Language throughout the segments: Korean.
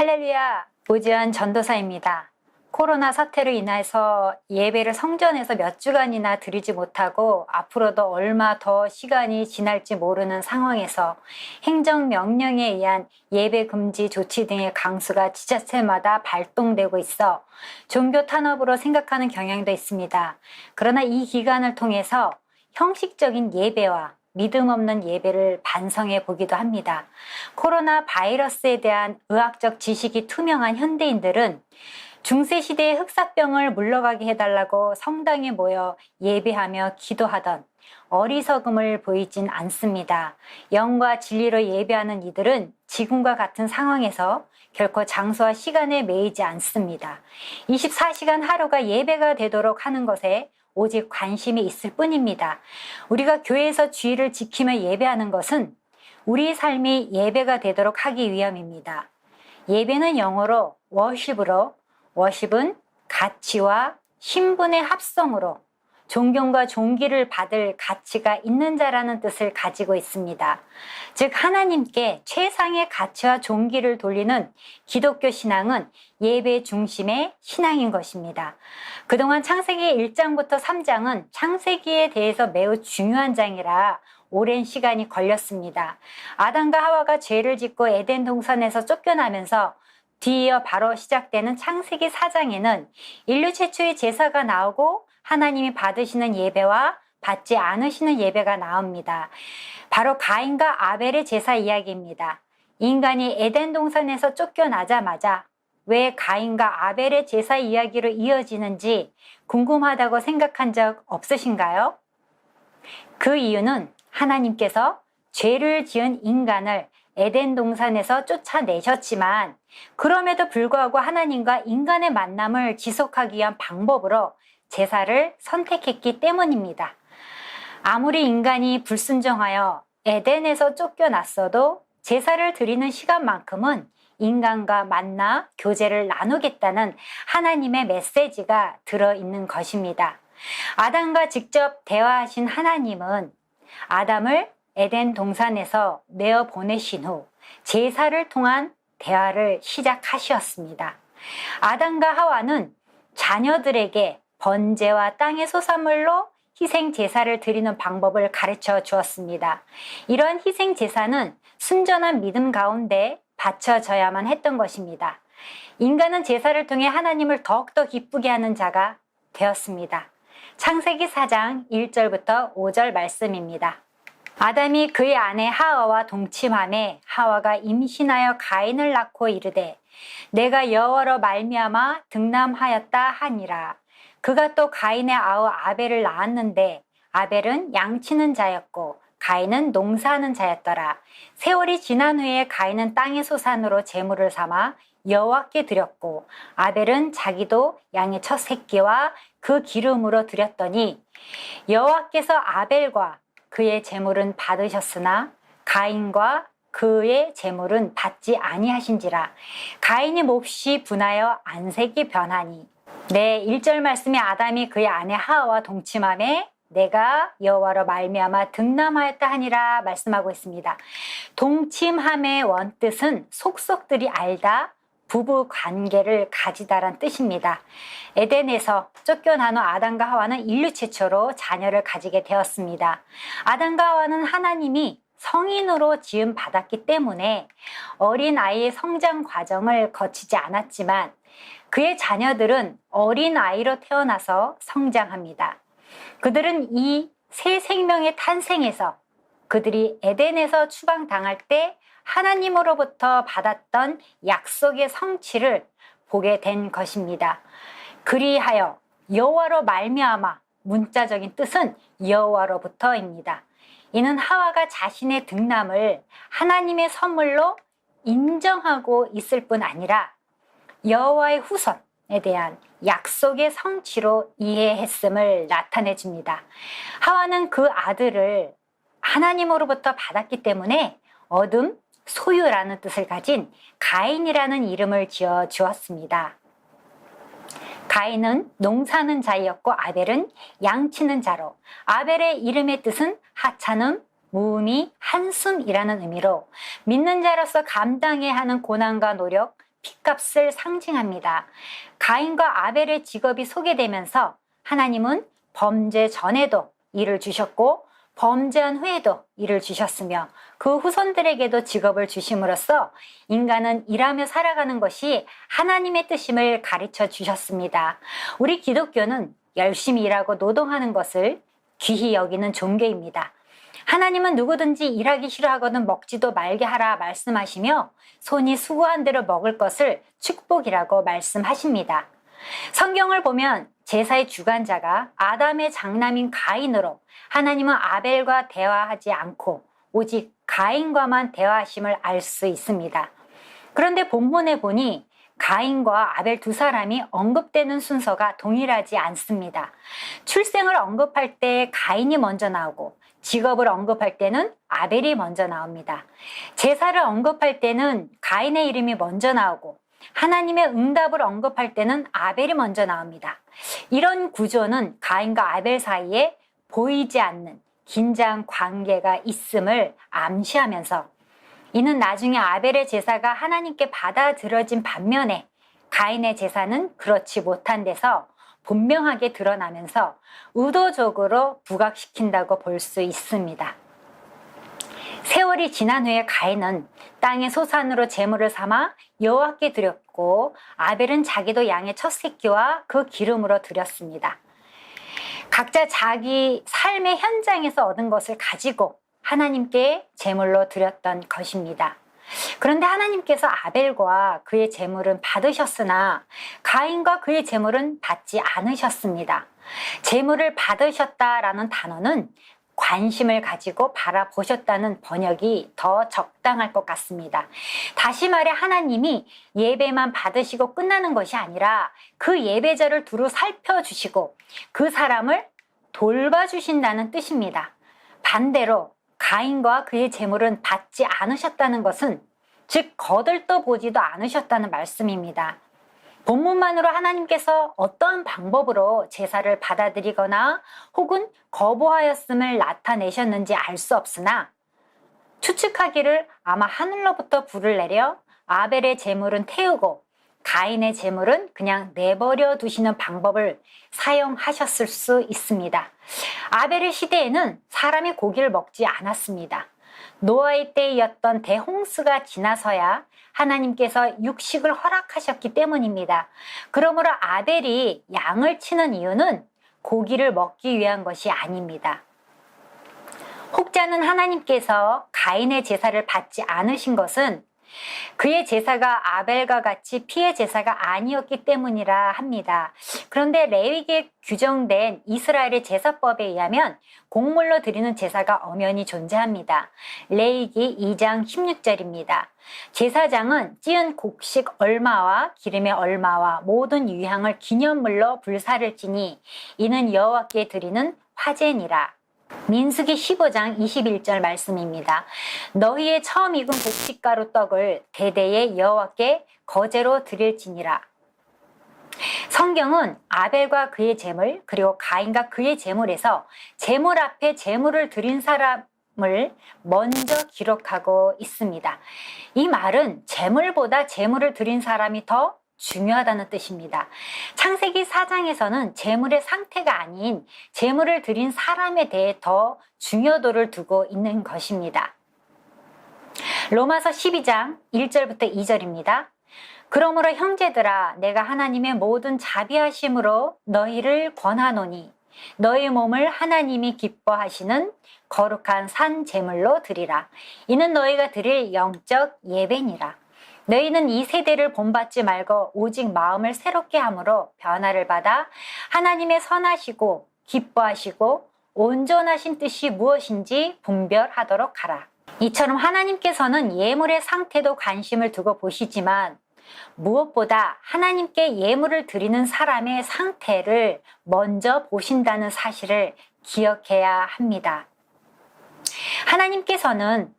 할렐루야, 오지연 전도사입니다. 코로나 사태로 인해서 예배를 성전에서 몇 주간이나 드리지 못하고 앞으로도 얼마 더 시간이 지날지 모르는 상황에서 행정명령에 의한 예배 금지 조치 등의 강수가 지자체마다 발동되고 있어 종교 탄압으로 생각하는 경향도 있습니다. 그러나 이 기간을 통해서 형식적인 예배와 믿음 없는 예배를 반성해 보기도 합니다. 코로나 바이러스에 대한 의학적 지식이 투명한 현대인들은 중세시대의 흑사병을 물러가게 해달라고 성당에 모여 예배하며 기도하던 어리석음을 보이진 않습니다. 영과 진리로 예배하는 이들은 지금과 같은 상황에서 결코 장소와 시간에 매이지 않습니다. 24시간 하루가 예배가 되도록 하는 것에 오직 관심이 있을 뿐입니다. 우리가 교회에서 주의를 지키며 예배하는 것은 우리 삶이 예배가 되도록 하기 위함입니다. 예배는 영어로 worship으로, worship은 가치와 신분의 합성으로 존경과 존귀를 받을 가치가 있는 자라는 뜻을 가지고 있습니다. 즉 하나님께 최상의 가치와 존귀를 돌리는 기독교 신앙은 예배 중심의 신앙인 것입니다. 그동안 창세기 1장부터 3장은 창세기에 대해서 매우 중요한 장이라 오랜 시간이 걸렸습니다. 아담과 하와가 죄를 짓고 에덴 동산에서 쫓겨나면서 뒤이어 바로 시작되는 창세기 4장에는 인류 최초의 제사가 나오고 하나님이 받으시는 예배와 받지 않으시는 예배가 나옵니다. 바로 가인과 아벨의 제사 이야기입니다. 인간이 에덴 동산에서 쫓겨나자마자 왜 가인과 아벨의 제사 이야기로 이어지는지 궁금하다고 생각한 적 없으신가요? 그 이유는 하나님께서 죄를 지은 인간을 에덴 동산에서 쫓아내셨지만 그럼에도 불구하고 하나님과 인간의 만남을 지속하기 위한 방법으로 제사를 선택했기 때문입니다. 아무리 인간이 불순종하여 에덴에서 쫓겨났어도 제사를 드리는 시간만큼은 인간과 만나 교제를 나누겠다는 하나님의 메시지가 들어있는 것입니다. 아담과 직접 대화하신 하나님은 아담을 에덴 동산에서 내어 보내신 후 제사를 통한 대화를 시작하셨습니다. 아담과 하와는 자녀들에게 번제와 땅의 소산물로 희생 제사를 드리는 방법을 가르쳐 주었습니다. 이런 희생 제사는 순전한 믿음 가운데 바쳐져야만 했던 것입니다. 인간은 제사를 통해 하나님을 더욱더 기쁘게 하는 자가 되었습니다. 창세기 4장 1절부터 5절 말씀입니다. 아담이 그의 아내 하와와 동침하매 하와가 임신하여 가인을 낳고 이르되 내가 여호와로 말미암아 등남하였다 하니라. 그가 또 가인의 아우 아벨을 낳았는데 아벨은 양치는 자였고 가인은 농사하는 자였더라. 세월이 지난 후에 가인은 땅의 소산으로 제물을 삼아 여호와께 드렸고 아벨은 자기도 양의 첫 새끼와 그 기름으로 드렸더니 여호와께서 아벨과 그의 제물은 받으셨으나 가인과 그의 제물은 받지 아니하신지라. 가인이 몹시 분하여 안색이 변하니. 네, 1절 말씀에 아담이 그의 아내 하와와 동침하매 내가 여호와로 말미암아 등남하였다 하니라 말씀하고 있습니다. 동침함의 원뜻은 속속들이 알다, 부부 관계를 가지다란 뜻입니다. 에덴에서 쫓겨난 후 아담과 하와는 인류 최초로 자녀를 가지게 되었습니다. 아담과 하와는 하나님이 성인으로 지음 받았기 때문에 어린 아이의 성장 과정을 거치지 않았지만 그의 자녀들은 어린 아이로 태어나서 성장합니다. 그들은 이 새 생명의 탄생에서 그들이 에덴에서 추방당할 때 하나님으로부터 받았던 약속의 성취를 보게 된 것입니다. 그리하여 여호와로 말미암아 문자적인 뜻은 여호와로부터입니다. 이는 하와가 자신의 등남을 하나님의 선물로 인정하고 있을 뿐 아니라 여호와의 후손에 대한 약속의 성취로 이해했음을 나타내 줍니다. 하와는 그 아들을 하나님으로부터 받았기 때문에 얻음, 소유라는 뜻을 가진 가인이라는 이름을 지어 주었습니다. 가인은 농사는 자이었고 아벨은 양치는 자로 아벨의 이름의 뜻은 하찮음, 무음이 한숨이라는 의미로 믿는 자로서 감당해야 하는 고난과 노력, 피값을 상징합니다. 가인과 아벨의 직업이 소개되면서 하나님은 범죄 전에도 일을 주셨고 범죄한 후에도 일을 주셨으며 그 후손들에게도 직업을 주심으로써 인간은 일하며 살아가는 것이 하나님의 뜻임을 가르쳐 주셨습니다. 우리 기독교는 열심히 일하고 노동하는 것을 귀히 여기는 종교입니다. 하나님은 누구든지 일하기 싫어하거든 먹지도 말게 하라 말씀하시며 손이 수고한 대로 먹을 것을 축복이라고 말씀하십니다. 성경을 보면 제사의 주관자가 아담의 장남인 가인으로 하나님은 아벨과 대화하지 않고 오직 가인과만 대화하심을 알 수 있습니다. 그런데 본문에 보니 가인과 아벨 두 사람이 언급되는 순서가 동일하지 않습니다. 출생을 언급할 때 가인이 먼저 나오고 직업을 언급할 때는 아벨이 먼저 나옵니다. 제사를 언급할 때는 가인의 이름이 먼저 나오고 하나님의 응답을 언급할 때는 아벨이 먼저 나옵니다. 이런 구조는 가인과 아벨 사이에 보이지 않는 긴장 관계가 있음을 암시하면서 이는 나중에 아벨의 제사가 하나님께 받아들여진 반면에 가인의 제사는 그렇지 못한 데서 분명하게 드러나면서 의도적으로 부각시킨다고 볼 수 있습니다. 세월이 지난 후에 가인은 땅의 소산으로 제물을 삼아 여호와께 드렸고 아벨은 자기도 양의 첫 새끼와 그 기름으로 드렸습니다. 각자 자기 삶의 현장에서 얻은 것을 가지고 하나님께 제물로 드렸던 것입니다. 그런데 하나님께서 아벨과 그의 제물은 받으셨으나 가인과 그의 제물은 받지 않으셨습니다. 제물을 받으셨다라는 단어는 관심을 가지고 바라보셨다는 번역이 더 적당할 것 같습니다. 다시 말해 하나님이 예배만 받으시고 끝나는 것이 아니라 그 예배자를 두루 살펴주시고 그 사람을 돌봐주신다는 뜻입니다. 반대로 가인과 그의 제물은 받지 않으셨다는 것은 즉 거들떠 보지도 않으셨다는 말씀입니다. 본문만으로 하나님께서 어떠한 방법으로 제사를 받아들이거나 혹은 거부하였음을 나타내셨는지 알 수 없으나 추측하기를 아마 하늘로부터 불을 내려 아벨의 제물은 태우고 가인의 제물은 그냥 내버려 두시는 방법을 사용하셨을 수 있습니다. 아벨의 시대에는 사람이 고기를 먹지 않았습니다. 노아의 때였던 대홍수가 지나서야 하나님께서 육식을 허락하셨기 때문입니다. 그러므로 아벨이 양을 치는 이유는 고기를 먹기 위한 것이 아닙니다. 혹자는 하나님께서 가인의 제사를 받지 않으신 것은 그의 제사가 아벨과 같이 피의 제사가 아니었기 때문이라 합니다. 그런데 레위기에 규정된 이스라엘의 제사법에 의하면 곡물로 드리는 제사가 엄연히 존재합니다. 레위기 2장 16절입니다. 제사장은 찌은 곡식 얼마와 기름의 얼마와 모든 유향을 기념물로 불사를 지니 이는 여호와께 드리는 화제니라. 민수기 15장 21절 말씀입니다. 너희의 처음 익은 곡식가루 떡을 대대에 여호와께 거제로 드릴지니라. 성경은 아벨과 그의 제물 그리고 가인과 그의 제물에서 제물 앞에 제물을 드린 사람을 먼저 기록하고 있습니다. 이 말은 제물보다 제물을 드린 사람이 더 중요하다는 뜻입니다. 창세기 4장에서는 제물의 상태가 아닌 제물을 드린 사람에 대해 더 중요도를 두고 있는 것입니다. 로마서 12장 1절부터 2절입니다. 그러므로 형제들아 내가 하나님의 모든 자비하심으로 너희를 권하노니 너희 몸을 하나님이 기뻐하시는 거룩한 산 제물로 드리라. 이는 너희가 드릴 영적 예배니라. 너희는 이 세대를 본받지 말고 오직 마음을 새롭게 함으로 변화를 받아 하나님의 선하시고 기뻐하시고 온전하신 뜻이 무엇인지 분별하도록 하라. 이처럼 하나님께서는 예물의 상태도 관심을 두고 보시지만 무엇보다 하나님께 예물을 드리는 사람의 상태를 먼저 보신다는 사실을 기억해야 합니다. 하나님께서는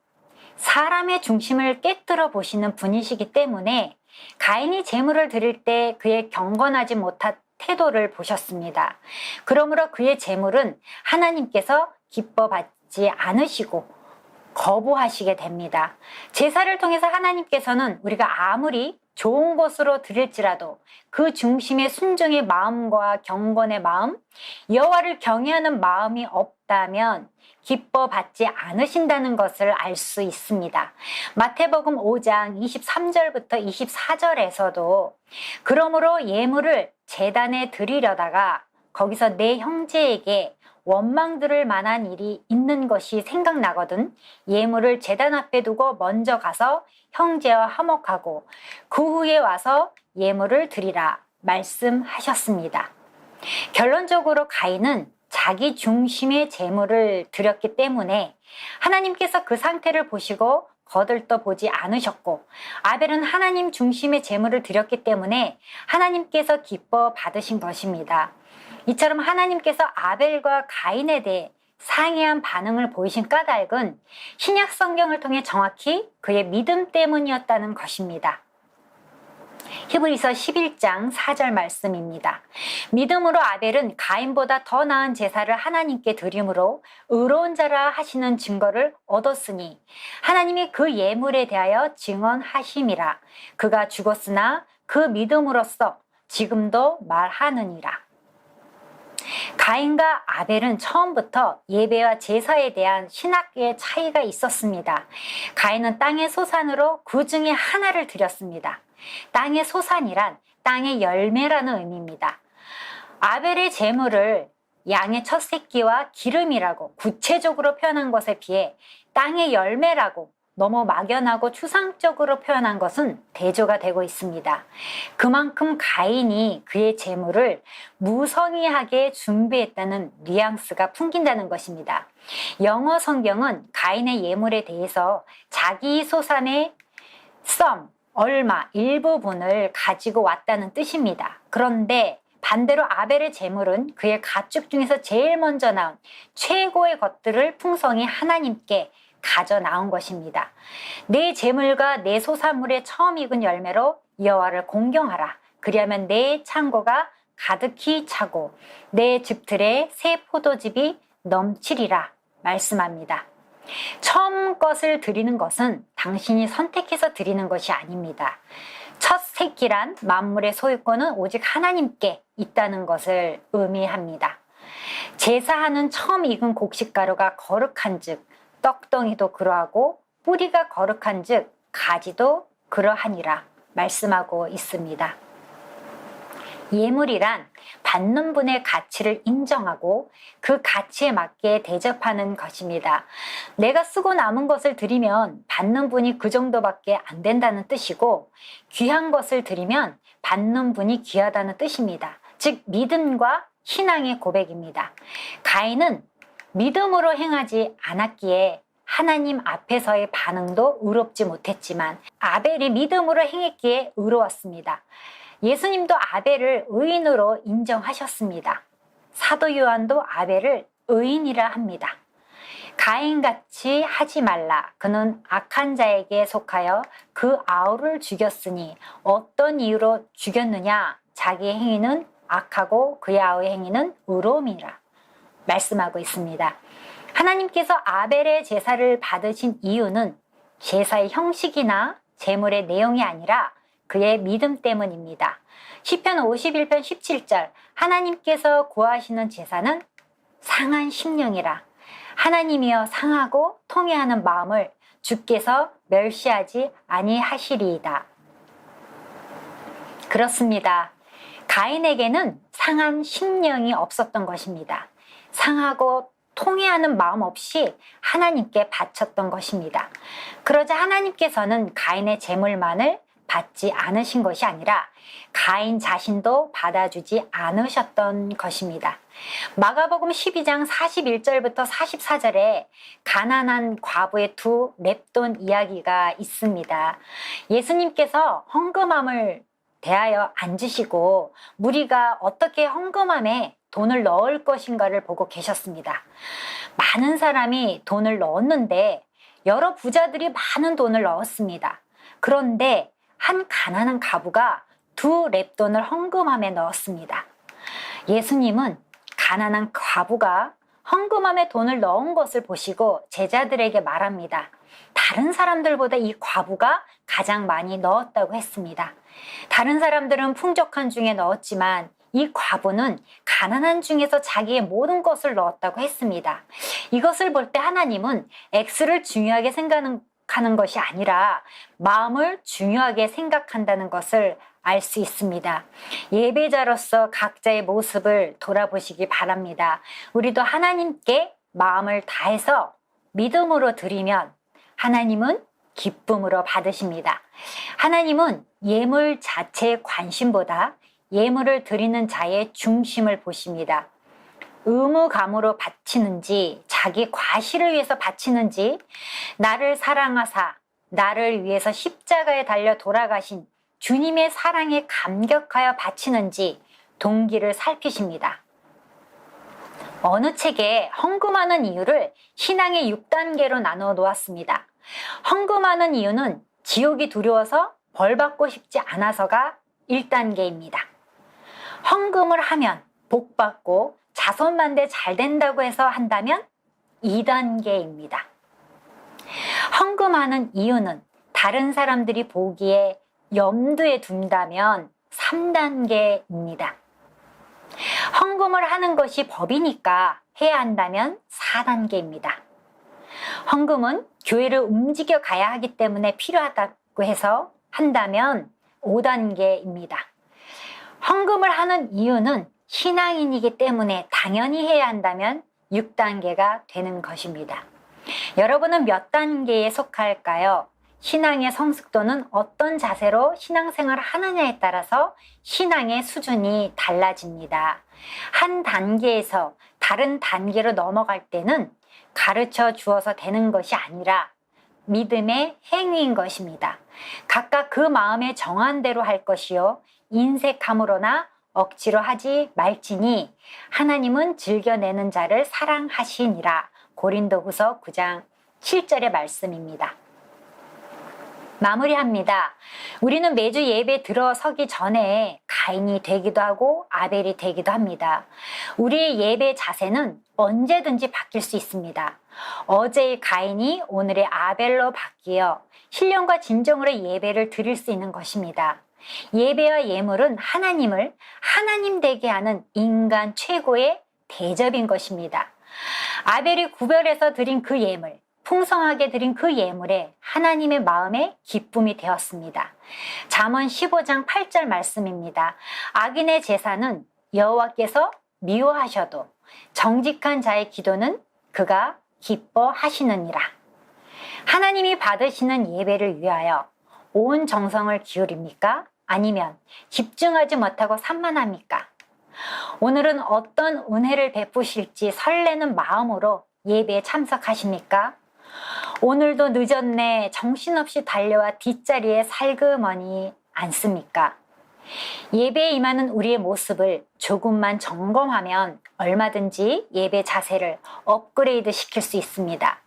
사람의 중심을 깨뜨려 보시는 분이시기 때문에 가인이 제물을 드릴 때 그의 경건하지 못한 태도를 보셨습니다. 그러므로 그의 제물은 하나님께서 기뻐받지 않으시고 거부하시게 됩니다. 제사를 통해서 하나님께서는 우리가 아무리 좋은 것으로 드릴지라도 그 중심에 순종의 마음과 경건의 마음, 여호와를 경외하는 마음이 없다면 기뻐 받지 않으신다는 것을 알 수 있습니다. 마태복음 5장 23절부터 24절에서도 그러므로 예물을 제단에 드리려다가 거기서 내 형제에게 원망 들을 만한 일이 있는 것이 생각나거든 예물을 제단 앞에 두고 먼저 가서 형제와 화목하고 그 후에 와서 예물을 드리라 말씀하셨습니다. 결론적으로 가인은 자기 중심의 제물을 드렸기 때문에 하나님께서 그 상태를 보시고 거들떠 보지 않으셨고, 아벨은 하나님 중심의 제물을 드렸기 때문에 하나님께서 기뻐 받으신 것입니다. 이처럼 하나님께서 아벨과 가인에 대해 상이한 반응을 보이신 까닭은 신약 성경을 통해 정확히 그의 믿음 때문이었다는 것입니다. 히브리서 11장 4절 말씀입니다. 믿음으로 아벨은 가인보다 더 나은 제사를 하나님께 드림으로 의로운 자라 하시는 증거를 얻었으니 하나님이 그 예물에 대하여 증언하심이라. 그가 죽었으나 그 믿음으로써 지금도 말하느니라. 가인과 아벨은 처음부터 예배와 제사에 대한 신학의 차이가 있었습니다. 가인은 땅의 소산으로 그 중에 하나를 드렸습니다. 땅의 소산이란 땅의 열매라는 의미입니다. 아벨의 제물을 양의 첫 새끼와 기름이라고 구체적으로 표현한 것에 비해 땅의 열매라고 너무 막연하고 추상적으로 표현한 것은 대조가 되고 있습니다. 그만큼 가인이 그의 제물을 무성의하게 준비했다는 뉘앙스가 풍긴다는 것입니다. 영어 성경은 가인의 예물에 대해서 자기 소산의 some, 얼마, 일부분을 가지고 왔다는 뜻입니다. 그런데 반대로 아벨의 제물은 그의 가축 중에서 제일 먼저 나온 최고의 것들을 풍성히 하나님께 가져 나온 것입니다. 내 제물과 내 소산물의 처음 익은 열매로 여호와를 공경하라. 그리하면 내 창고가 가득히 차고 내 즙틀에 새 포도즙이 넘치리라 말씀합니다. 처음 것을 드리는 것은 당신이 선택해서 드리는 것이 아닙니다. 첫 새끼란 만물의 소유권은 오직 하나님께 있다는 것을 의미합니다. 제사하는 처음 익은 곡식가루가 거룩한 즉 떡덩이도 그러하고 뿌리가 거룩한 즉 가지도 그러하니라 말씀하고 있습니다. 예물이란 받는 분의 가치를 인정하고 그 가치에 맞게 대접하는 것입니다. 내가 쓰고 남은 것을 드리면 받는 분이 그 정도밖에 안 된다는 뜻이고, 귀한 것을 드리면 받는 분이 귀하다는 뜻입니다. 즉 믿음과 신앙의 고백입니다. 가인은 믿음으로 행하지 않았기에 하나님 앞에서의 반응도 의롭지 못했지만 아벨이 믿음으로 행했기에 의로웠습니다. 예수님도 아벨을 의인으로 인정하셨습니다. 사도 요한도 아벨을 의인이라 합니다. 가인같이 하지 말라. 그는 악한 자에게 속하여 그 아우를 죽였으니 어떤 이유로 죽였느냐? 자기의 행위는 악하고 그의 아우의 행위는 의로움이라 말씀하고 있습니다. 하나님께서 아벨의 제사를 받으신 이유는 제사의 형식이나 제물의 내용이 아니라 그의 믿음 때문입니다. 시편 51편 17절 하나님께서 구하시는 제사는 상한 심령이라. 하나님이여 상하고 통회하는 마음을 주께서 멸시하지 아니하시리이다. 그렇습니다. 가인에게는 상한 심령이 없었던 것입니다. 상하고 통회하는 마음 없이 하나님께 바쳤던 것입니다. 그러자 하나님께서는 가인의 제물만을 받지 않으신 것이 아니라 가인 자신도 받아주지 않으셨던 것입니다. 마가복음 12장 41절부터 44절에 가난한 과부의 두 렙돈 이야기가 있습니다. 예수님께서 헌금함을 대하여 앉으시고 무리가 어떻게 헌금함에 돈을 넣을 것인가를 보고 계셨습니다. 많은 사람이 돈을 넣었는데 여러 부자들이 많은 돈을 넣었습니다. 그런데 한 가난한 과부가 두 렙돈을 헌금함에 넣었습니다. 예수님은 가난한 과부가 헌금함에 돈을 넣은 것을 보시고 제자들에게 말합니다. 다른 사람들보다 이 과부가 가장 많이 넣었다고 했습니다. 다른 사람들은 풍족한 중에 넣었지만 이 과부는 가난한 중에서 자기의 모든 것을 넣었다고 했습니다. 이것을 볼 때 하나님은 액수를 중요하게 생각하는 것이 아니라 마음을 중요하게 생각한다는 것을 알 수 있습니다. 예배자로서 각자의 모습을 돌아보시기 바랍니다. 우리도 하나님께 마음을 다해서 믿음으로 드리면 하나님은 기쁨으로 받으십니다. 하나님은 예물 자체의 관심보다 예물을 드리는 자의 중심을 보십니다. 의무감으로 바치는지 자기 과시를 위해서 바치는지 나를 사랑하사 나를 위해서 십자가에 달려 돌아가신 주님의 사랑에 감격하여 바치는지 동기를 살피십니다. 어느 책에 헌금하는 이유를 신앙의 6단계로 나누어 놓았습니다. 헌금하는 이유는 지옥이 두려워서 벌받고 싶지 않아서가 1단계입니다. 헌금을 하면 복받고 자손만대 잘 된다고 해서 한다면 2단계입니다. 헌금하는 이유는 다른 사람들이 보기에 염두에 둔다면 3단계입니다. 헌금을 하는 것이 법이니까 해야 한다면 4단계입니다. 헌금은 교회를 움직여 가야 하기 때문에 필요하다고 해서 한다면 5단계입니다. 헌금을 하는 이유는 신앙인이기 때문에 당연히 해야 한다면 6단계가 되는 것입니다. 여러분은 몇 단계에 속할까요? 신앙의 성숙도는 어떤 자세로 신앙생활을 하느냐에 따라서 신앙의 수준이 달라집니다. 한 단계에서 다른 단계로 넘어갈 때는 가르쳐 주어서 되는 것이 아니라 믿음의 행위인 것입니다. 각각 그 마음에 정한 대로 할 것이요 인색함으로나 억지로 하지 말지니 하나님은 즐겨내는 자를 사랑하시니라. 고린도후서 9장 7절의 말씀입니다. 마무리합니다. 우리는 매주 예배 들어서기 전에 가인이 되기도 하고 아벨이 되기도 합니다. 우리의 예배 자세는 언제든지 바뀔 수 있습니다. 어제의 가인이 오늘의 아벨로 바뀌어 신령과 진정으로 예배를 드릴 수 있는 것입니다. 예배와 예물은 하나님을 하나님 되게 하는 인간 최고의 대접인 것입니다. 아벨이 구별해서 드린 그 예물, 풍성하게 드린 그 예물에 하나님의 마음에 기쁨이 되었습니다. 잠언 15장 8절 말씀입니다. 악인의 제사는 여호와께서 미워하셔도 정직한 자의 기도는 그가 기뻐하시느니라. 하나님이 받으시는 예배를 위하여 온 정성을 기울입니까? 아니면 집중하지 못하고 산만합니까? 오늘은 어떤 은혜를 베푸실지 설레는 마음으로 예배에 참석하십니까? 오늘도 늦었네 정신없이 달려와 뒷자리에 살그머니 앉습니까? 예배에 임하는 우리의 모습을 조금만 점검하면 얼마든지 예배 자세를 업그레이드 시킬 수 있습니다.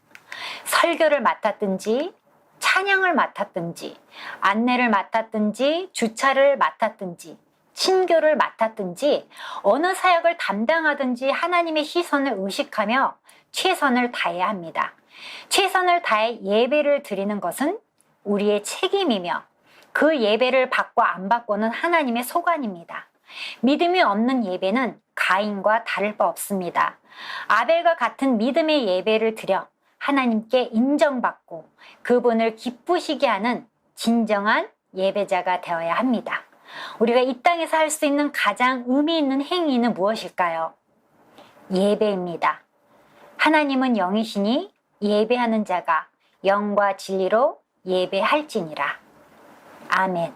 설교를 맡았든지 찬양을 맡았든지 안내를 맡았든지 주차를 맡았든지 친교를 맡았든지 어느 사역을 담당하든지 하나님의 시선을 의식하며 최선을 다해야 합니다. 최선을 다해 예배를 드리는 것은 우리의 책임이며 그 예배를 받고 안 받고는 하나님의 소관입니다. 믿음이 없는 예배는 가인과 다를 바 없습니다. 아벨과 같은 믿음의 예배를 드려 하나님께 인정받고 그분을 기쁘시게 하는 진정한 예배자가 되어야 합니다. 우리가 이 땅에서 할 수 있는 가장 의미 있는 행위는 무엇일까요? 예배입니다. 하나님은 영이시니 예배하는 자가 영과 진리로 예배할지니라. 아멘.